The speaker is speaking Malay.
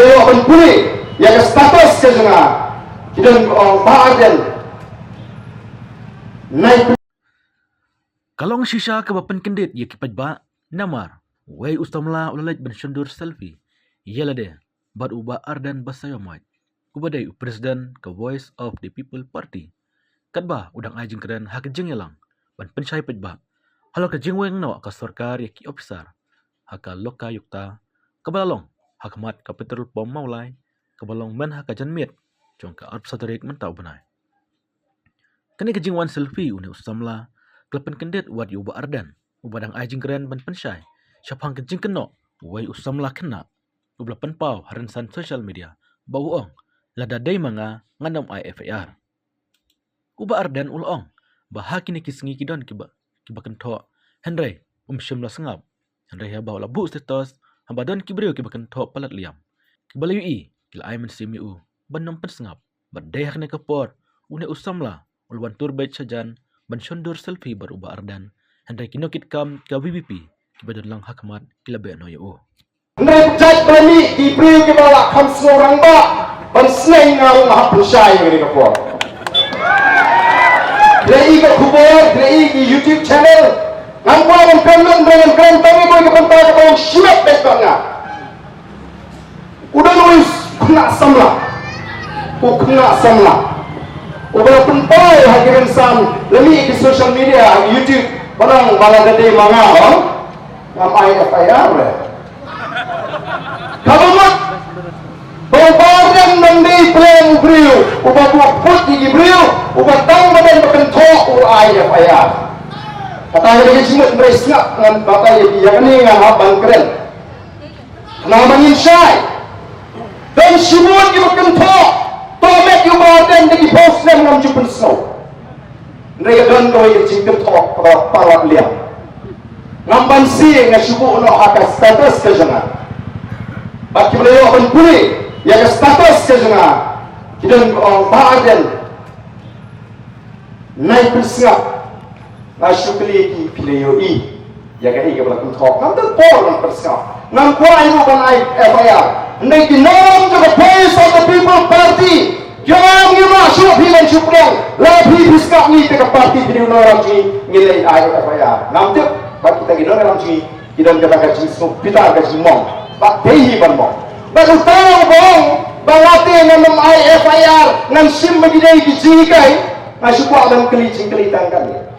beliau akan pulih yang status sejengah kita bahagian naik. Kalong shisha ke bapan kendit ya kipat ba namar wai ustamla ulalaj ban shandur selfie yala de bad uba ardan basayomat ubadai presiden ke Voice of the People Party kadba udang ajing keren hak jeng yalang ban pensai pet ba halo ke jingweng no ka sarkar ya ki officer haka loka yukta kabalong hakmat ka petrol pom maulai kabalong men haka janmiet jong ka arp satarik mentau benai kani ke jingwan selfie uni ustamla Kelepan kendit wad yuba ardan ubadang ajing keren ban pensai syapang kejing keno wai ustamla kena ubla penpau haransan social media bauong lada day manga ngandam IFAR uba ardan ulong bahaki ni kisngi kidon kiba kento Henry syamla sengap Henry ya bawa labu status habadon kibriu kiba kento palat liam kibalayu kila aiman simiu ban nompen sengap badai hakne kapor une ustamla ulwan turbait sajan ban shondur selfie berubah ardan Henry kinokit kam ke VVP kibadon lang hakmat kila be no yo Henry jaj bani kibriu kibala kam seorang ba ban sneng ngang mahap pensai ngani kapor. Dei ke kubur, dei di YouTube channel. Nang kuala ban kandang dengan keren tapi boy ke pantai ke bawang siap besoknya. Udah nulis kena samla. Kena samla. Udah penpai hakiran sam lemi di social media YouTube orang bala gede manga ngamai FIR. Kalau mak Bawaran nanti plan beliau, ubah buat putih beliau, ubah tang badan berkentok uai FIR. Kata dia cimut beresnak dengan batai dia ni dengan abang keren. Nama insai dan semua dia berkentok, tomat dia badan di post dan ngam jumpa snow. Mereka dan kau yang cingkem tok pada palat liam. Ngamban si ngasubu no akas status kejangan. Bagi beliau akan pulih. Yang status sejengah kita bahagian naik bersengap nasyukli ki pilih yang kaya kepada kuntok nanti poran bersengap nang kuai bukan naik FIR naik di nom juga Voice of the People Party jangan masuk hilang syukrang lebih bersengap ni ke parti di orang ni nilai FIR nanti bagi kita gino dalam ni kita katakan semua kita gaji mong pak tehi ban mong baru tahu bang, bangate nanam IFIR, nan sim bagi dia dijigai, masuk kuat dan kelicing kelitang kami.